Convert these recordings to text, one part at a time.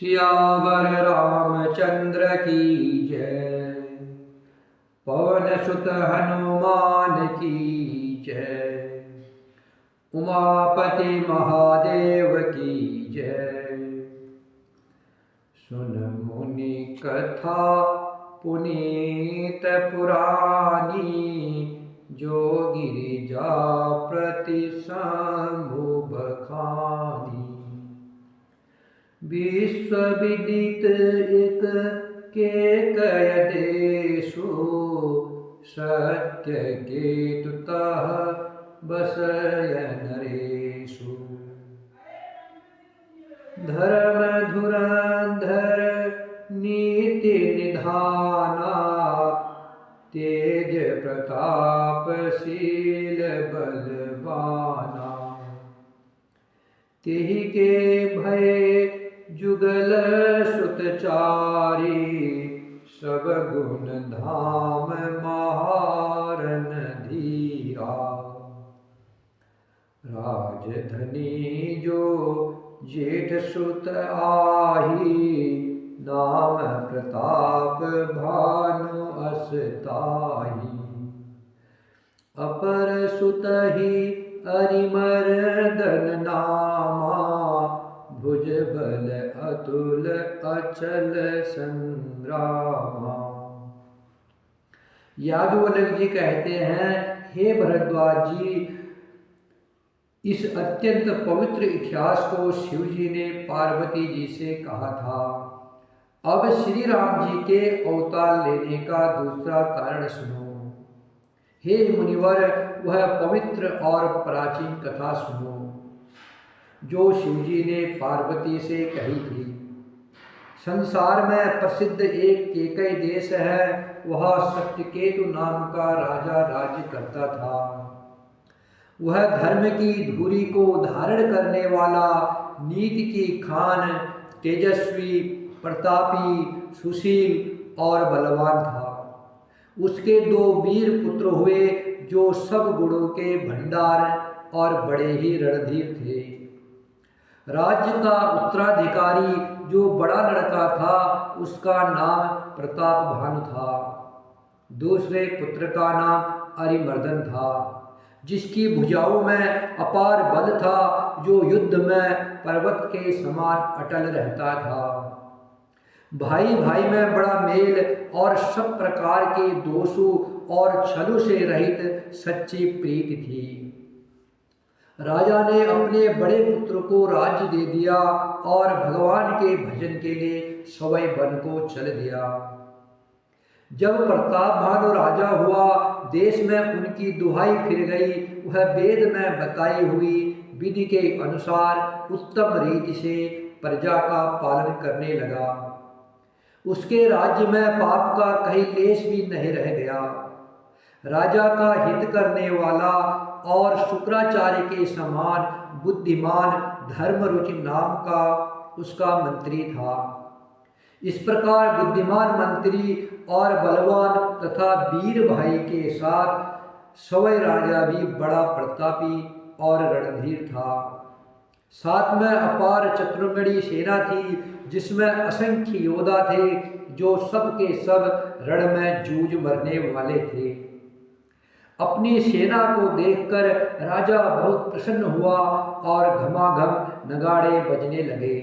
सियावर रामचंद्र की जय। पवन सुत हनुमान की जय। उमापति महादेव की जय। सुन मुनि कथा पुनीत पुरानी, जो गिरिजा प्रति शंभु बखानी। विश्व विदित एक केकय देशु, सत्य केतु तह बसय नरेशु। धर्म धुरंधर नीति निधाना, तेज प्रतापशील बलवाना। तेहि के भय जुगल सुतचारी, सब गुण धाम महारन धीरा। राजधनी जो जेठ सुत आही, नाम प्रताप भानु असताही। अपर सुत ही अरिमर्दन नामा, भुज बल अतुल अचल संग्रामा। यादवल्क्य जी कहते हैं, हे भरद्वाज जी, इस अत्यंत पवित्र इतिहास को शिव जी ने पार्वती जी से कहा था। अब श्री राम जी के अवतार लेने का दूसरा कारण सुनो। हे मुनिवर, वह पवित्र और प्राचीन कथा सुनो जो शिव जी ने पार्वती से कही थी। संसार में प्रसिद्ध एक केकई देश है, वह सत्यकेतु नाम का राजा राज्य करता था। वह धर्म की धुरी को धारण करने वाला, नीति की खान, तेजस्वी, प्रतापी, सुशील और बलवान था। उसके 2 वीर पुत्र हुए, जो सब गुणों के भंडार और बड़े ही रणधीर थे। राज्य का उत्तराधिकारी जो बड़ा लड़का था, उसका नाम प्रताप भानु था। दूसरे पुत्र का नाम अरिमर्दन था, जिसकी भुजाओं में अपार बल था, जो युद्ध में पर्वत के समान अटल रहता था। भाई भाई में बड़ा मेल और सब प्रकार के दोषों और छलों से रहित सच्ची प्रीति थी। राजा ने अपने बड़े पुत्र को राज्य दे दिया और भगवान के भजन के लिए सवै वन को चल दिया। जब प्रताप भानु राजा हुआ, देश में उनकी दुहाई फिर गई। वह वेद में बताई हुई विधि के अनुसार उत्तम रीति से प्रजा का पालन करने लगा। उसके राज्य में पाप का कहीं लेश भी नहीं रह गया। राजा का हित करने वाला और शुक्राचार्य के समान बुद्धिमान धर्मरुचि नाम का उसका मंत्री था। इस प्रकार बुद्धिमान मंत्री और बलवान तथा वीर भाई के साथ सवै राजा भी बड़ा प्रतापी और रणधीर था। साथ में अपार चतुर्ंगणी सेना थी, जिसमें असंख्य योद्धा थे, जो सब के सब रण में जूझ मरने वाले थे। अपनी सेना को देखकर राजा बहुत प्रसन्न हुआ और घमाघम नगाड़े बजने लगे।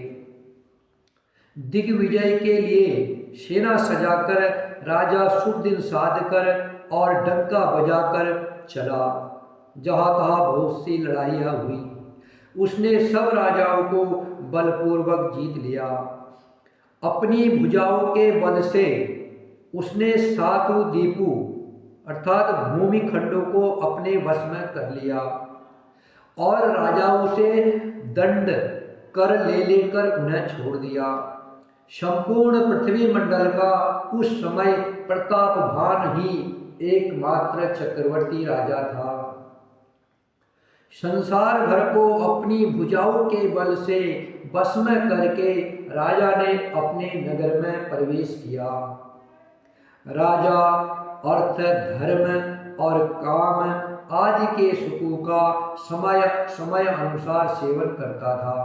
दिग्विजय के लिए सेना सजाकर राजा शुभ दिन साध कर और डंका बजाकर चला। जहाँ तहाँ बहुत सी लड़ाइयाँ हुई। उसने सब राजाओं को बलपूर्वक जीत लिया। अपनी भुजाओं के बल से उसने 7 द्वीपों अर्थात भूमि खंडों को अपने वश में कर लिया और राजाओं से दंड कर ले लेकर उन्हें छोड़ दिया। संपूर्ण पृथ्वी मंडल का उस समय प्रतापभान ही एकमात्र चक्रवर्ती राजा था। संसार भर को अपनी भुजाओं के बल से बस में करके राजा ने अपने नगर में प्रवेश किया। राजा अर्थ, धर्म और काम आदि के सुखों का समय समय अनुसार सेवन करता था।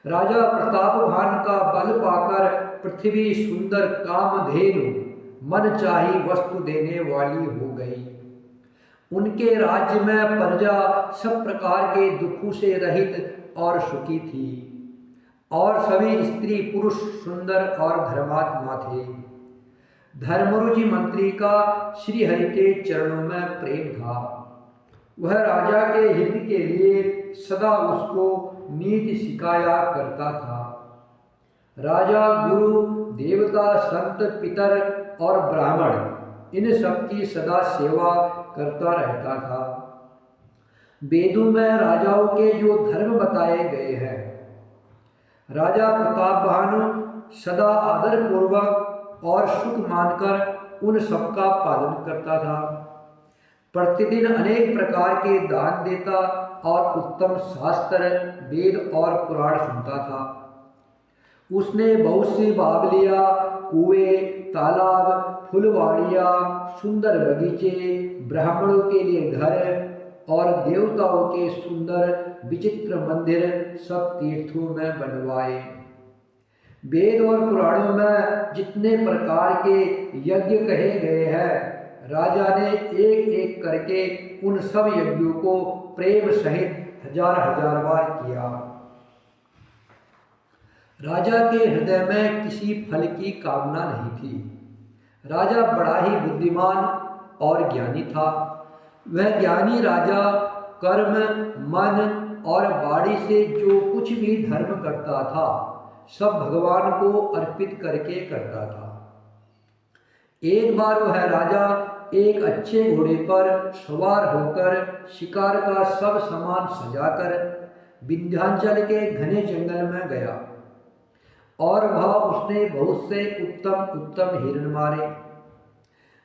राजा प्रतापभान का बल पाकर पृथ्वी सुंदर कामधेनु मन चाही वस्तु देने वाली हो गई। उनके राज्य में प्रजा सब प्रकार के दुखों से रहित और सुखी थी और सभी स्त्री पुरुष सुंदर और धर्मात्मा थे। धर्मरुचि मंत्री का श्री हरि के चरणों में प्रेम था। वह राजा के हित के लिए सदा उसको नीति सिखाया करता था। राजा गुरु देवता संत पितर और ब्राह्मण इन सब की सदा सेवा करता रहता था। वेदों में राजाओं के जो धर्म बताए गए हैं, राजा प्रतापभानु सदा आदर पूर्वक और सुख मानकर उन सबका पालन करता था। प्रतिदिन अनेक प्रकार के दान देता और उत्तम शास्त्र वेद और पुराण सुनता था। उसने बहुत सी बावलियाँ, कुएं, तालाब, फुलवाड़ियाँ, सुंदर बगीचे, ब्राह्मणों के लिए घर और देवताओं के सुंदर विचित्र मंदिर सब तीर्थों में बनवाए। वेद और पुराणों में जितने प्रकार के यज्ञ कहे गए हैं, राजा ने एक एक करके उन सब यज्ञों को प्रेम सहित हजार हजार बार किया। राजा के हृदय में किसी फल की कामना नहीं थी। राजा बड़ा ही बुद्धिमान और ज्ञानी था। वह ज्ञानी राजा कर्म, मन और वाणी से जो कुछ भी धर्म करता था, सब भगवान को अर्पित करके करता था। एक बार वह राजा एक अच्छे घोड़े पर सवार होकर शिकार का सब सामान सजाकर विंध्याचल के घने जंगल में गया और वहां उसने बहुत से उत्तम उत्तम हिरण मारे।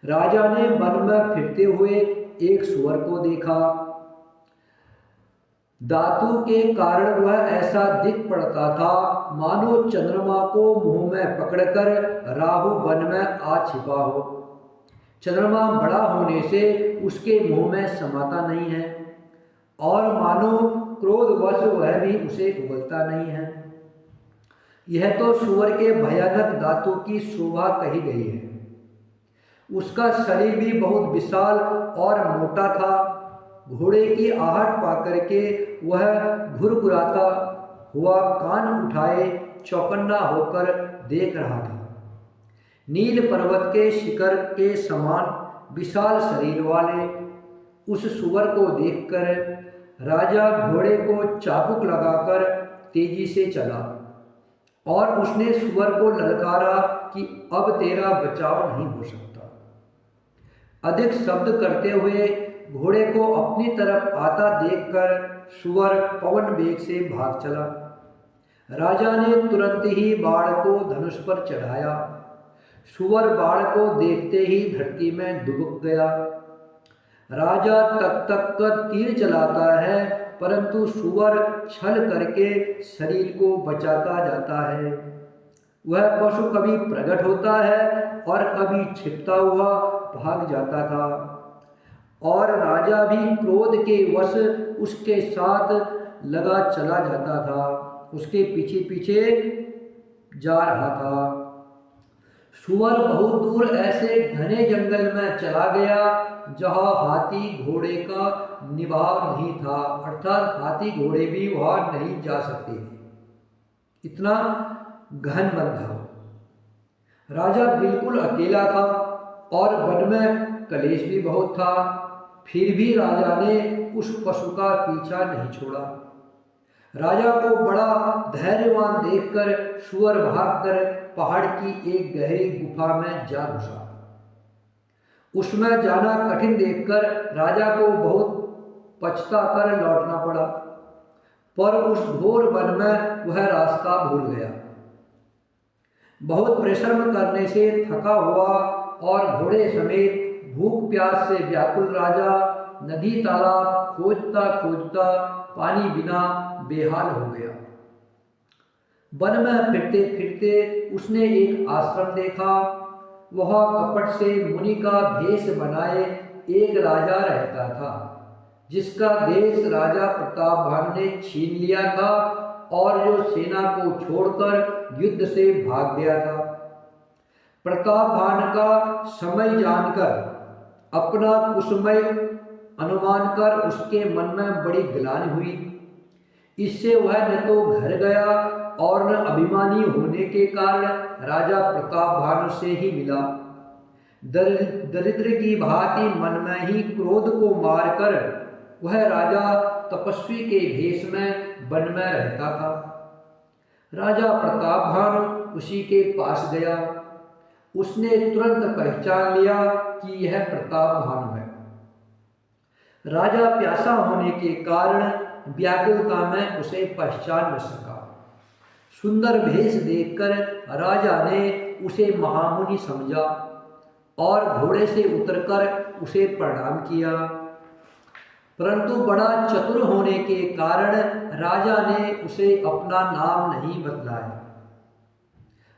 राजा ने वन में फिरते हुए एक सुअर को देखा। दांतों के कारण वह ऐसा दिख पड़ता था मानो चंद्रमा को मुंह में पकड़कर राहु वन में आ छिपा हो। चंद्रमा बड़ा होने से उसके मुंह में समाता नहीं है और मानो क्रोधवश वह भी उसे उगलता नहीं है। यह तो सुअर के भयानक दांतों की शोभा कही गई है। उसका शरीर भी बहुत विशाल और मोटा था। घोड़े की आहट पाकर के वह घुरघुराता हुआ कान उठाए चौकन्ना होकर देख रहा था। नील पर्वत के शिखर के समान विशाल शरीर वाले उस सुअर को देखकर राजा घोड़े को चाबुक लगाकर तेजी से चला और उसने सुअर को ललकारा कि अब तेरा बचाव नहीं हो सकता। अधिक शब्द करते हुए घोड़े को अपनी तरफ आता देखकर सुअर पवन वेग से भाग चला। राजा ने तुरंत ही बाण को धनुष पर चढ़ाया। सुअर बाण को देखते ही धरती में दुबक गया। राजा तक तक कर तीर चलाता है, परंतु सुअर छल करके शरीर को बचाता जाता है। वह पशु कभी प्रकट होता है और कभी छिपता हुआ भाग जाता था और राजा भी क्रोध के वश उसके साथ लगा चला जाता था, उसके पीछे पीछे जा रहा था। सुअर बहुत दूर ऐसे घने जंगल में चला गया जहाँ हाथी घोड़े का निभाव नहीं था, अर्थात हाथी घोड़े भी वहाँ नहीं जा सकते थे, इतना घन वन था। राजा बिल्कुल अकेला था और वन में कलेश भी बहुत था। फिर भी राजा ने उस पशु का पीछा नहीं छोड़ा। राजा को बड़ा धैर्यवान देखकर सुअर भागकर पहाड़ की एक गहरी गुफा में जा घुसा। उसमें जाना कठिन देखकर राजा को बहुत पछताकर लौटना पड़ा, पर उस घोर वन में वह रास्ता भूल गया। बहुत परिश्रम करने से थका हुआ और घोड़े समेत भूख प्यास से व्याकुल राजा नदी तालाब खोजता खोजता पानी बिना बेहाल हो गया। वन में फिरते फिरते उसने एक आश्रम देखा। वह कपट से मुनि का भेष बनाए एक राजा रहता था, जिसका देश राजा प्रतापभानु ने छीन लिया था और जो सेना को छोड़कर युद्ध से भाग गया था। प्रतापभान का समय जानकर, अपना कुसमय अनुमान कर उसके मन में बड़ी ग्लानि हुई। इससे वह न तो घर गया और न अभिमानी होने के कारण राजा प्रतापभान से ही मिला। दरिद्र की भांति मन में ही क्रोध को मारकर वह राजा तपस्वी के भेष में वन में रहता था। राजा प्रतापभान उसी के पास गया। उसने तुरंत पहचान लिया कि यह प्रतापभान है। राजा प्यासा होने के कारण व्याकुलता में उसे पहचान न सका। सुंदर भेष देखकर राजा ने उसे महामुनि समझा और घोड़े से उतरकर उसे प्रणाम किया। परंतु बड़ा चतुर होने के कारण राजा ने उसे अपना नाम नहीं बतलाया।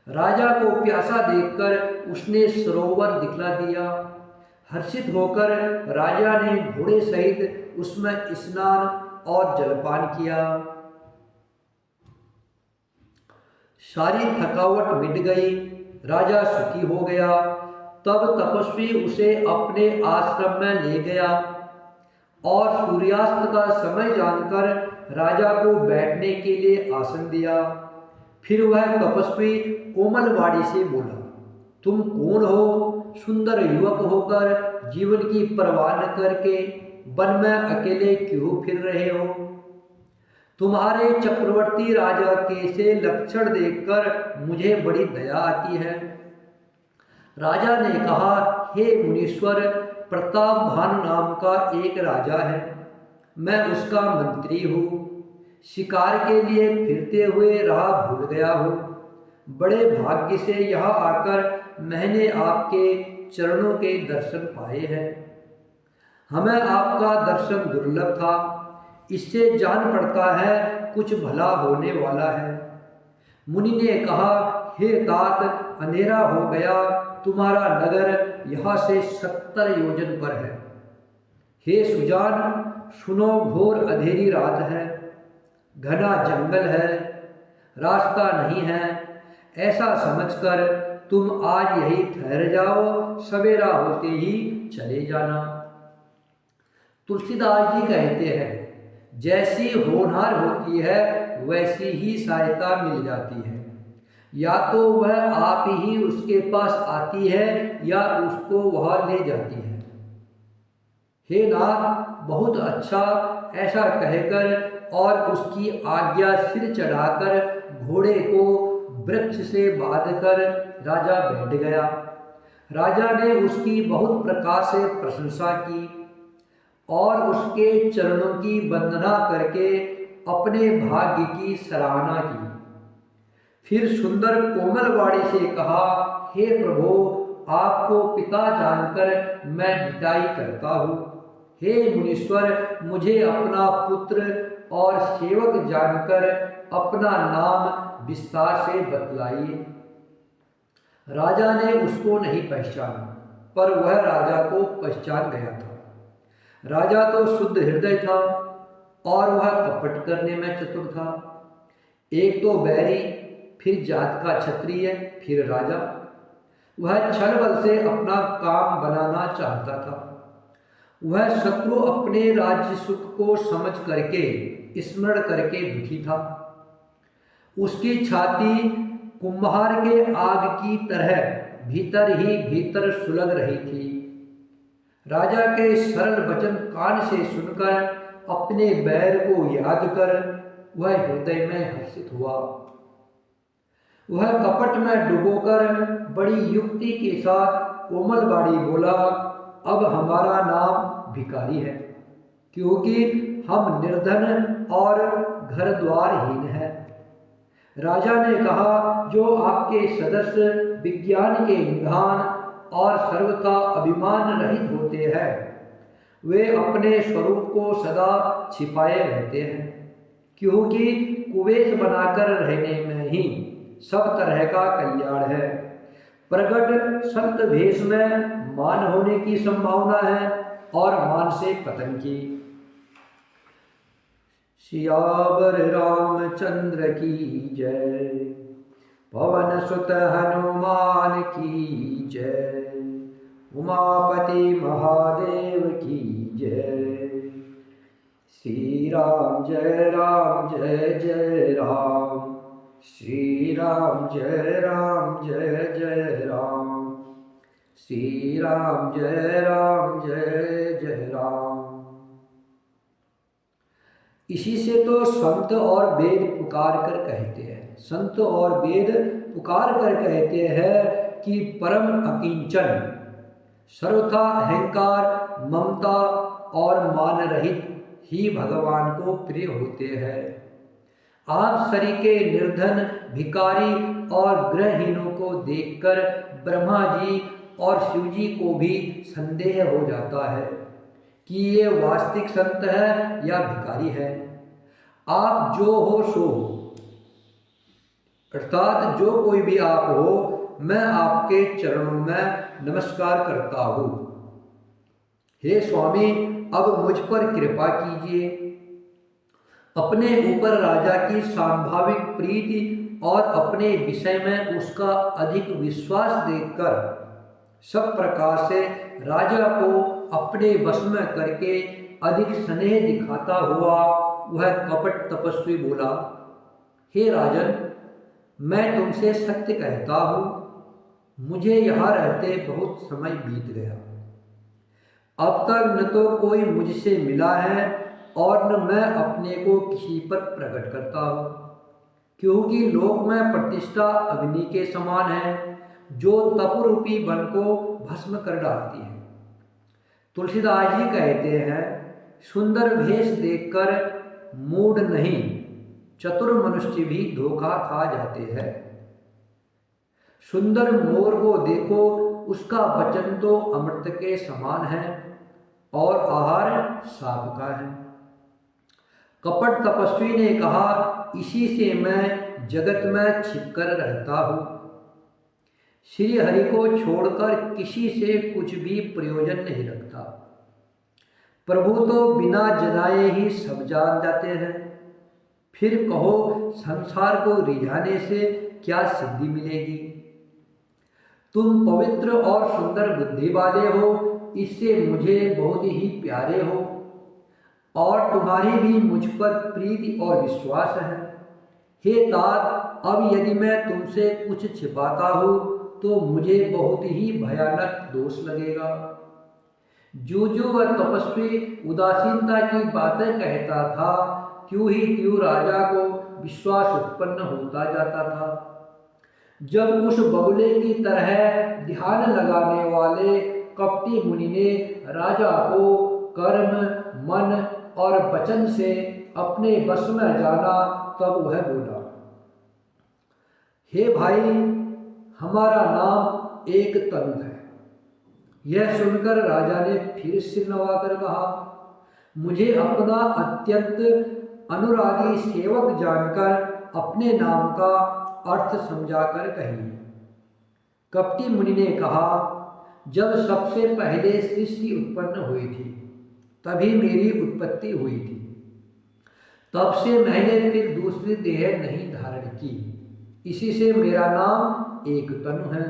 राजा को प्यासा देखकर उसने सरोवर दिखला दिया। हर्षित होकर राजा ने घोड़े सहित उसमें स्नान और जलपान किया। सारी थकावट मिट गई। राजा सुखी हो गया। तब तपस्वी उसे अपने आश्रम में ले गया और सूर्यास्त का समय जानकर राजा को बैठने के लिए आसन दिया। फिर वह तपस्वी कोमलवाणी से बोला, तुम कौन हो? सुंदर युवक होकर जीवन की परवाह न करके वन में अकेले क्यों फिर रहे हो? तुम्हारे चक्रवर्ती राजा के से लक्षण देखकर मुझे बड़ी दया आती है। राजा ने कहा, हे मुनीश्वर, प्रतापभान नाम का एक राजा है। मैं उसका मंत्री हूँ। शिकार के लिए फिरते हुए राह भूल गया हूँ। बड़े भाग्य से यहाँ आकर मैंने आपके चरणों के दर्शन पाए हैं। हमें आपका दर्शन दुर्लभ था। इससे जान पड़ता है कुछ भला होने वाला है। मुनि ने कहा, हे तात, अंधेरा हो गया। तुम्हारा नगर यहाँ से 70 योजन पर है। हे सुजान, सुनो, घोर अंधेरी रात है। घना जंगल है। रास्ता नहीं है। ऐसा समझकर तुम आज यही ठहर जाओ। सवेरा होते ही चले जाना। तुलसीदास जी कहते हैं, जैसी होनहार होती है वैसी ही सहायता मिल जाती है। या तो वह आप ही उसके पास आती है या उसको वह ले जाती है। हे नाथ, बहुत अच्छा, ऐसा कहकर और उसकी आज्ञा सिर चढ़ाकर घोड़े को वृक्ष से बांधकर राजा बैठ गया। राजा ने उसकी बहुत प्रकार से प्रशंसा की और उसके चरणों की वंदना करके अपने भाग्य की सराहना की। फिर सुंदर कोमलवाणी से कहा, हे प्रभु, आपको पिता जानकर मैं विदाई करता हूँ। हे मुनीश्वर, मुझे अपना पुत्र और सेवक जानकर अपना नाम विस्तार से बतलाइए। राजा ने उसको नहीं पहचाना, पर वह राजा को पहचान गया था। राजा तो शुद्ध हृदय था और वह कपट करने में चतुर था। एक तो बैरी, फिर जात का क्षत्रिय, फिर राजा। वह छल बल से अपना काम बनाना चाहता था। वह शत्रु अपने राज्य सुख को समझ करके, स्मरण करके दुखी था। उसकी छाती कुम्हार के आग की तरह भीतर ही भीतर सुलग रही थी। राजा के सरल वचन कान से सुनकर अपने बैर को याद कर वह हृदय में हर्षित हुआ। वह कपट में डुबोकर बड़ी युक्ति के साथ कोमलवाणी बोला, अब हमारा नाम भिखारी है, क्योंकि हम निर्धन और घर द्वारहीन हैं। राजा ने कहा, जो आपके सदस्य विज्ञान के निधान और सर्वथा अभिमान रहित होते हैं, वे अपने स्वरूप को सदा छिपाए रहते हैं, क्योंकि कुवेश बनाकर रहने में ही सब तरह का कल्याण है। प्रकट संत भेष में मान होने की संभावना है और मान से पतन की। सियावर रामचंद्र की जय। पवन सुत हनुमान की जय। उमापति महादेव की जय। श्री राम जय जय राम। श्री राम जय जय राम। श्री राम जय जय राम। इसी से तो संत और वेद पुकार कर कहते हैं, संत और वेद पुकार कर कहते हैं कि परम अकिंचन, सर्वथा अहंकार, ममता और मान रहित ही भगवान को प्रिय होते हैं। आप सरीके निर्धन, भिखारी और गृहहीनों को देखकर ब्रह्मा जी और शिव जी को भी संदेह हो जाता है कि ये वास्तविक संत है या भिखारी है। आप जो हो सो हो, अर्थात जो कोई भी आप हो, मैं आपके चरणों में नमस्कार करता हूँ। हे स्वामी, अब मुझ पर कृपा कीजिए। अपने ऊपर राजा की संभाविक प्रीति और अपने विषय में उसका अधिक विश्वास देखकर सब प्रकार से राजा को अपने वश में करके अधिक स्नेह दिखाता हुआ वह कपट तपस्वी बोला, हे राजन, मैं तुमसे सत्य कहता हूँ, मुझे यहाँ रहते बहुत समय बीत गया। अब तक न तो कोई मुझसे मिला है और न मैं अपने को किसी पर प्रकट करता हूँ, क्योंकि लोक में प्रतिष्ठा अग्नि के समान है जो तपरूपी वन को भस्म कर डालती है। तुलसीदास जी कहते हैं, सुंदर भेष देखकर मूढ़ नहीं, चतुर मनुष्य भी धोखा खा जाते हैं। सुंदर मोर को देखो, उसका वचन तो अमृत के समान है और आहार सांप का है। कपट तपस्वी ने कहा, इसी से मैं जगत में छिपकर रहता हूँ। श्री हरि को छोड़कर किसी से कुछ भी प्रयोजन नहीं रखता। प्रभु तो बिना जनाए ही सब जान जाते हैं। फिर कहो संसार को रिझाने से क्या सिद्धि मिलेगी। तुम पवित्र और सुंदर बुद्धि वाले हो, इससे मुझे बहुत ही प्यारे हो और तुम्हारी भी मुझ पर प्रीति और विश्वास है। हे तात, अब यदि मैं तुमसे कुछ छिपाता हूँ तो मुझे बहुत ही भयानक दोष लगेगा। जो वह तपस्वी उदासीनता की बातें कहता था, त्यों ही त्यों राजा को विश्वास उत्पन्न होता जाता था। जब उस बगुले की तरह ध्यान लगाने वाले कपटी मुनि ने राजा को कर्म, मन और वचन से अपने वश में जाना, तब वह बोला, हे भाई, हमारा नाम एक तनु है। यह सुनकर राजा ने फिर सिर नवाकर कहा, मुझे अपना अत्यंत अनुरागी सेवक जानकर अपने नाम का अर्थ समझाकर कहिए। कपटी मुनि ने कहा, जब सबसे पहले सृष्टि उत्पन्न हुई थी तभी मेरी उत्पत्ति हुई थी। तब से मैंने फिर दूसरी देह नहीं धारण की, इसी से मेरा नाम एक तनु है।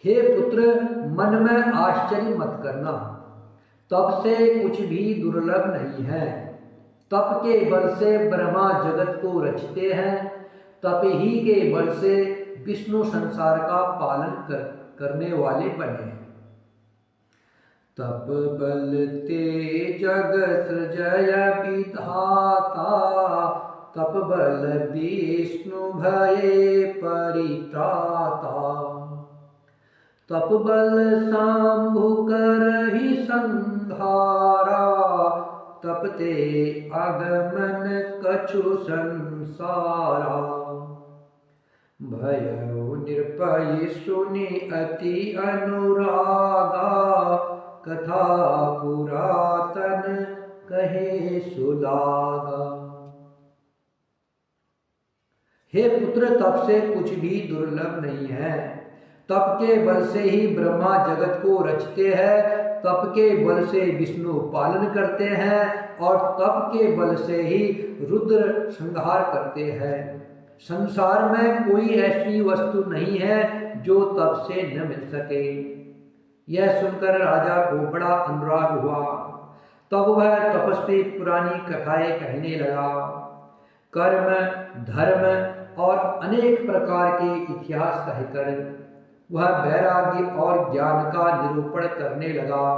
हे पुत्र, मन में आश्चर्य मत करना, तप से कुछ भी दुर्लभ नहीं है। तप के बल से ब्रह्मा जगत को रचते हैं, तप ही के बल से विष्णु संसार का पालन करने वाले बने। तप बल ते जग सृजय विधाता, तप बल विष्णु भये परित्राता। तप बल शंभु करहि संहारा, तपते आगमन कछु संसारा। भयउ निरपय सुनि अति अनुरागा, कथा पुरातन कहे सुलागा। हे पुत्र, तप से कुछ भी दुर्लभ नहीं है। तप के बल से ही ब्रह्मा जगत को रचते हैं, तप के बल से विष्णु पालन करते हैं और तप के बल से ही रुद्र संहार करते हैं। संसार में कोई ऐसी वस्तु नहीं है जो तप से न मिल सके। यह सुनकर राजा को बड़ा अनुराग हुआ। तब वह तपस्वी पुरानी कथाएं कहने लगा। कर्म, धर्म और अनेक प्रकार के इतिहास कहकर वह वैराग्य और ज्ञान का निरूपण करने लगा।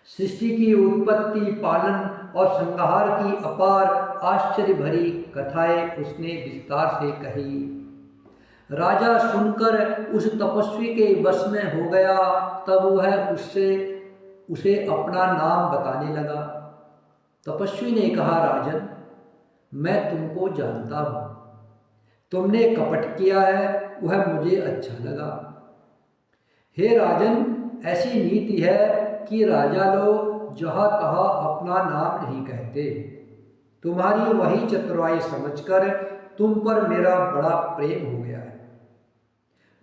सृष्टि की उत्पत्ति, पालन और संहार की अपार आश्चर्य भरी कथाएं उसने विस्तार से कही। राजा सुनकर उस तपस्वी के वश में हो गया। तब वह उसे अपना नाम बताने लगा। तपस्वी ने कहा, राजन, मैं तुमको जानता हूँ। तुमने कपट किया है, वह मुझे अच्छा लगा। हे राजन, ऐसी नीति है कि राजा लोग जहाँ तहाँ अपना नाम नहीं कहते। तुम्हारी वही चतुराई समझकर तुम पर मेरा बड़ा प्रेम हो गया है।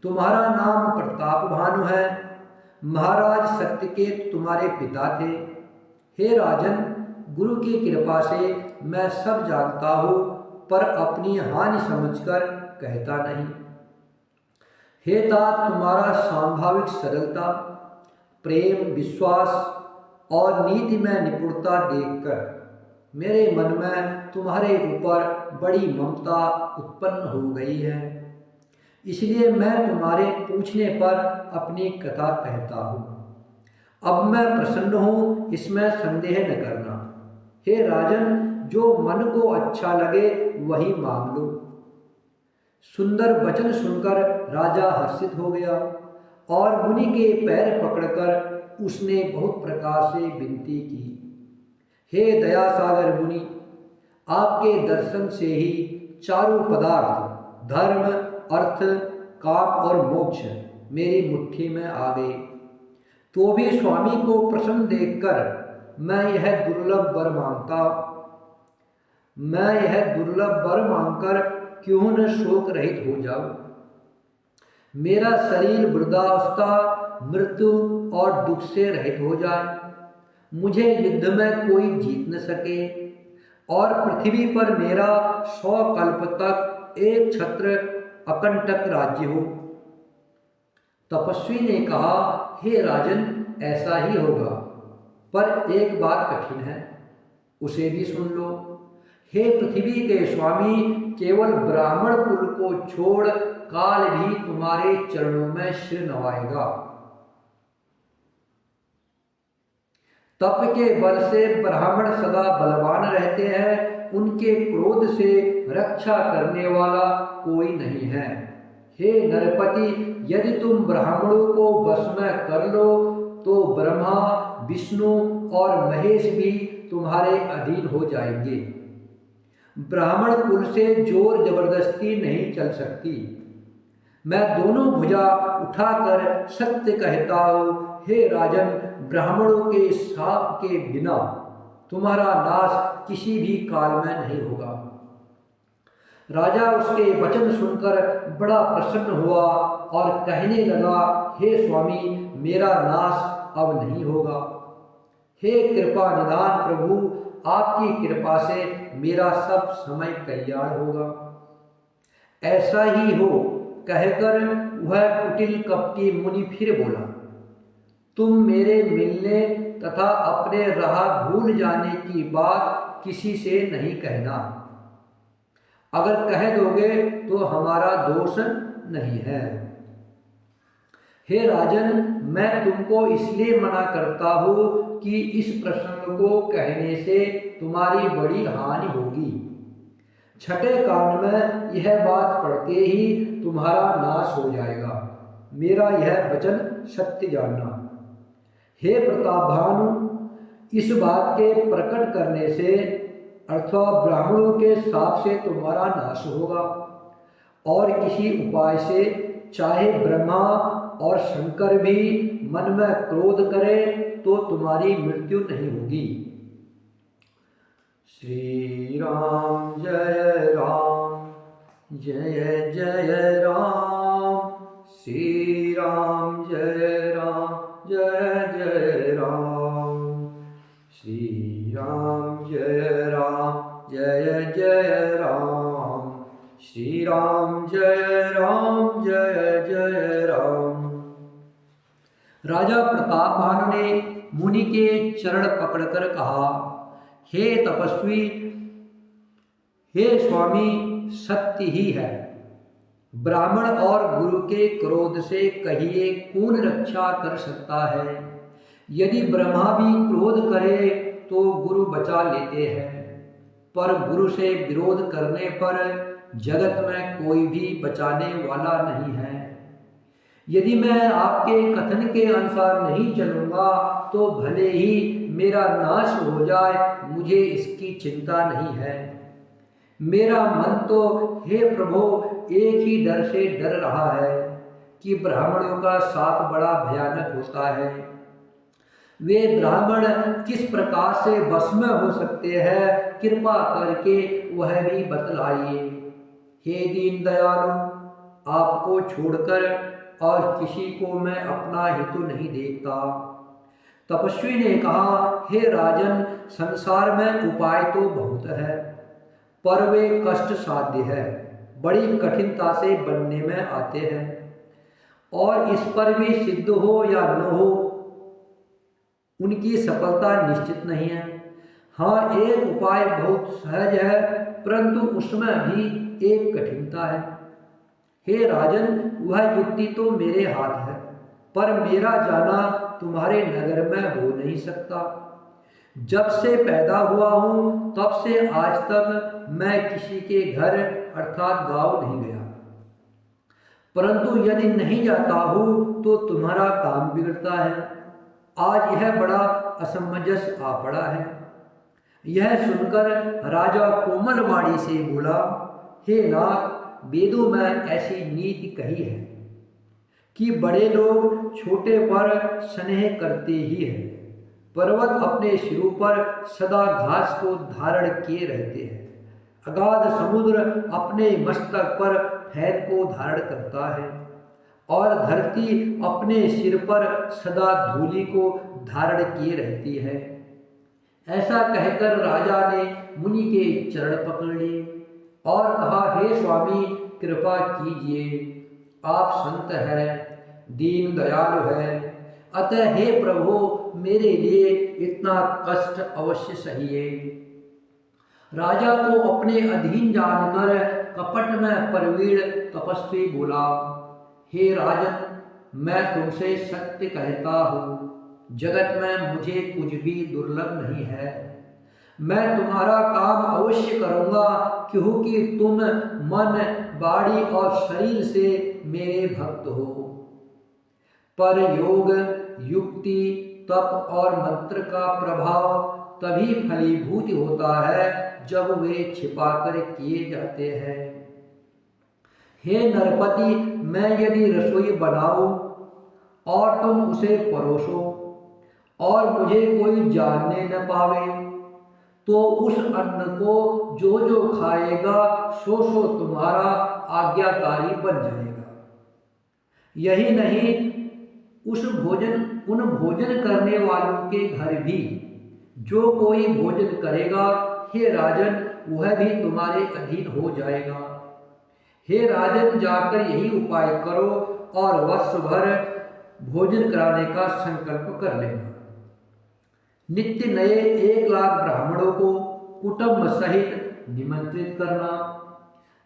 तुम्हारा नाम प्रताप भानु है। महाराज सत्यकेत तुम्हारे पिता थे। हे राजन, गुरु की कृपा से मैं सब जानता हूँ, पर अपनी हानि समझकर कहता नहीं। हे तात, तुम्हारा स्वाभाविक सरलता, प्रेम, विश्वास और नीति में निपुणता देखकर मेरे मन में तुम्हारे ऊपर बड़ी ममता उत्पन्न हो गई है। इसलिए मैं तुम्हारे पूछने पर अपनी कथा कहता हूँ। अब मैं प्रसन्न हूँ, इसमें संदेह न करना। हे राजन, जो मन को अच्छा लगे वही मांग लो। सुंदर वचन सुनकर राजा हर्षित हो गया और मुनि के पैर पकड़कर उसने बहुत प्रकार से विनती की। हे दया सागर मुनि, आपके दर्शन से ही चारों पदार्थ धर्म, अर्थ, काम और मोक्ष मेरी मुट्ठी में आ गए। तो भी स्वामी को प्रसन्न देखकर मैं यह दुर्लभ वर मांगकर क्यों न शोक रहित हो जाऊं। मेरा शरीर वृद्धावस्था, मृत्यु और दुख से रहित हो जाए। मुझे युद्ध में कोई जीत न सके और पृथ्वी पर मेरा 100 कल्प तक एक छत्र अकंटक राज्य हो। तपस्वी ने कहा, हे राजन, ऐसा ही होगा, पर एक बात कठिन है, उसे भी सुन लो। हे पृथ्वी के स्वामी, केवल ब्राह्मण कुल को छोड़ काल भी तुम्हारे चरणों में सिर नवाएगा। तप के बल से ब्राह्मण सदा बलवान रहते हैं, उनके क्रोध से रक्षा करने वाला कोई नहीं है। हे नरपति, यदि तुम ब्राह्मणों को वश में कर लो तो ब्रह्मा, विष्णु और महेश भी तुम्हारे अधीन हो जाएंगे। ब्राह्मण कुल से जोर जबरदस्ती नहीं चल सकती। मैं दोनों भुजा उठाकर सत्य कहता हूँ, हे राजन, ब्राह्मणों के शाप के बिना तुम्हारा नाश किसी भी काल में नहीं होगा। राजा उसके वचन सुनकर बड़ा प्रसन्न हुआ और कहने लगा, हे स्वामी, मेरा नाश अब नहीं होगा। हे कृपा निधान प्रभु, आपकी कृपा से मेरा सब समय कल्याण होगा। ऐसा ही हो कहकर वह कुटिल कपटी मुनि फिर बोला, तुम मेरे मिलने तथा अपने राह भूल जाने की बात किसी से नहीं कहना। अगर कह दोगे तो हमारा दोष नहीं है। हे राजन, मैं तुमको इसलिए मना करता हूँ कि इस प्रसंग को कहने से तुम्हारी बड़ी हानि होगी। छठे कांड में यह बात पढ़ते ही तुम्हारा नाश हो जाएगा। मेरा यह वचन सत्य जानना। हे प्रताप भानु, इस बात के प्रकट करने से अथवा ब्राह्मणों के शाप से तुम्हारा नाश होगा और किसी उपाय से चाहे ब्रह्मा और शंकर भी मन में क्रोध करें तो तुम्हारी मृत्यु नहीं होगी। श्री राम जय राम, जय जय राम। श्री राम जय जय राम। राजा प्रताप भानु ने मुनि के चरण पकड़कर कहा, हे तपस्वी, हे स्वामी, सत्य ही है। ब्राह्मण और गुरु के क्रोध से कहिए कौन रक्षा कर सकता है। यदि ब्रह्मा भी क्रोध करे तो गुरु बचा लेते हैं, पर गुरु से विरोध करने पर जगत में कोई भी बचाने वाला नहीं है। यदि मैं आपके कथन के अनुसार नहीं चलूंगा तो भले ही मेरा नाश हो जाए, मुझे इसकी चिंता नहीं है। मेरा मन तो हे प्रभु एक ही डर से डर रहा है कि ब्राह्मणों का शाप बड़ा भयानक होता है। वे ब्राह्मण किस प्रकार से वश में हो सकते हैं, कृपा करके वह भी बतलाइए। हे दीन दयालु, आपको छोड़कर और किसी को मैं अपना हित नहीं देखता। तपस्वी ने कहा, हे राजन, संसार में उपाय तो बहुत है, पर वे कष्ट साध्य है, बड़ी कठिनता से बनने में आते हैं, और इस पर भी सिद्ध हो या न हो उनकी सफलता निश्चित नहीं है। हाँ, एक उपाय बहुत सहज है, परंतु उसमें भी एक कठिनता है। हे राजन, वह युक्ति तो मेरे हाथ है, पर मेरा जाना तुम्हारे नगर में हो नहीं सकता। जब से पैदा हुआ हूँ तब से आज तक मैं किसी के घर अर्थात गांव नहीं गया, परंतु यदि नहीं जाता हूँ तो तुम्हारा काम बिगड़ता है। आज यह बड़ा असमंजस आ पड़ा है। यह सुनकर राजा कोमल वाणी से बोला, हे नाथ, वेदों में ऐसी नीति कही है कि बड़े लोग छोटे पर स्नेह करते ही हैं। पर्वत अपने सिरों पर सदा घास को धारण किए रहते हैं। अगाध समुद्र अपने मस्तक पर फैल को धारण करता है, और धरती अपने सिर पर सदा धूलि को धारण किए रहती है। ऐसा कहकर राजा ने मुनि के चरण पकड़ लिए और कहा, हे स्वामी, कृपा कीजिए, आप संत हैं, दीन दयालु हैं, अतः हे प्रभु, मेरे लिए इतना कष्ट अवश्य सहिए। राजा को अपने अधीन जानकर कपट में प्रवीण तपस्वी बोला, हे राजन, मैं तुमसे सत्य कहता हूँ, जगत में मुझे कुछ भी दुर्लभ नहीं है। मैं तुम्हारा काम अवश्य करूँगा, क्योंकि तुम मन, वाणी और शरीर से मेरे भक्त हो। पर योग, युक्ति, तप और मंत्र का प्रभाव तभी फलीभूत होता है जब वे छिपाकर किए जाते हैं। हे नरपति, मैं यदि रसोई बनाऊं और तुम उसे परोसो और मुझे कोई जानने न पावे, तो उस अन्न को जो जो खाएगा सो सो तुम्हारा आज्ञाकारी बन जाएगा। यही नहीं, उन भोजन करने वालों के घर भी जो कोई भोजन करेगा, हे राजन, वह भी तुम्हारे अधीन हो जाएगा। हे राजन, जाकर यही उपाय करो और वर्ष भर भोजन कराने का संकल्प कर लेना। नित्य नए 1 लाख ब्राह्मणों को कुटुंब सहित निमंत्रित करना।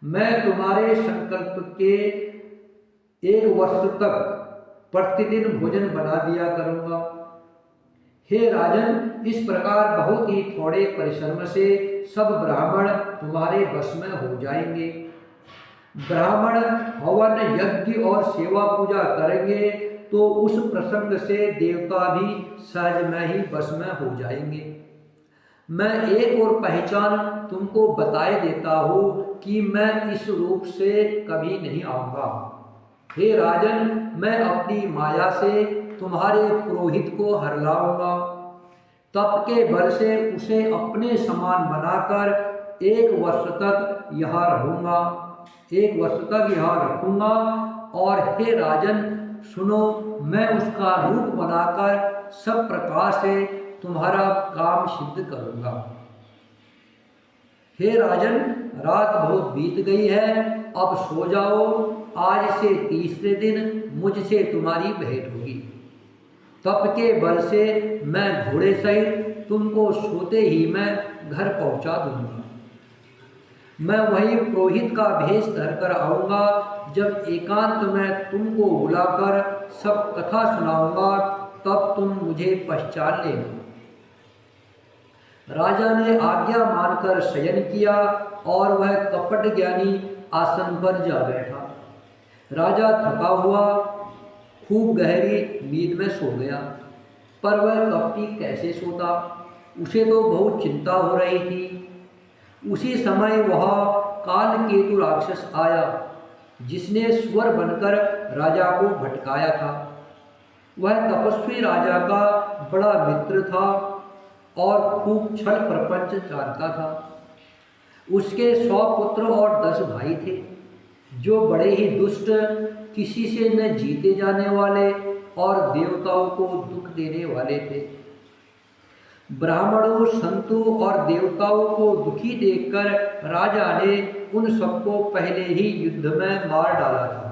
मैं तुम्हारे संकल्प के 1 वर्ष तक प्रतिदिन भोजन बना दिया करूंगा। हे राजन, इस प्रकार बहुत ही थोड़े परिश्रम से सब ब्राह्मण तुम्हारे वश में हो जाएंगे। ब्राह्मण हवन, यज्ञ और सेवा पूजा करेंगे तो उस प्रसंग से देवता भी सहज में ही वश में हो जाएंगे। मैं एक और पहचान तुमको बताए देता हूँ कि मैं इस रूप से कभी नहीं आऊँगा। हे राजन, मैं अपनी माया से तुम्हारे पुरोहित को हरलाऊंगा। तप के बल से उसे अपने समान बनाकर 1 वर्ष तक यहाँ रहूँगा, 1 वर्ष तक यहाँ रखूँगा। और हे राजन सुनो, मैं उसका रूप बनाकर सब प्रकार से तुम्हारा काम सिद्ध करूँगा। हे राजन, रात बहुत बीत गई है, अब सो जाओ, आज से तीसरे दिन मुझसे तुम्हारी भेंट होगी। तप के बल से मैं घोड़े सहित तुमको सोते ही मैं घर पहुंचा दूंगा। मैं वही पुरोहित का भेष धरकर आऊंगा। जब एकांत में तुमको बुलाकर सब कथा सुनाऊंगा, तब तुम मुझे पहचान लेना। राजा ने आज्ञा मानकर शयन किया और वह कपट ज्ञानी आसन पर जा बैठा। राजा थका हुआ खूब गहरी नींद में सो गया, पर वह कपटी कैसे सोता, उसे तो बहुत चिंता हो रही थी। उसी समय वहाँ कालकेतु राक्षस आया, जिसने सुअर बनकर राजा को भटकाया था। वह तपस्वी राजा का बड़ा मित्र था और खूब छल प्रपंच जानता था। उसके 100 पुत्र और 10 भाई थे, जो बड़े ही दुष्ट, किसी से न जीते जाने वाले और देवताओं को दुख देने वाले थे। ब्राह्मणों, संतों और देवताओं को दुखी देखकर राजा ने उन सबको पहले ही युद्ध में मार डाला था।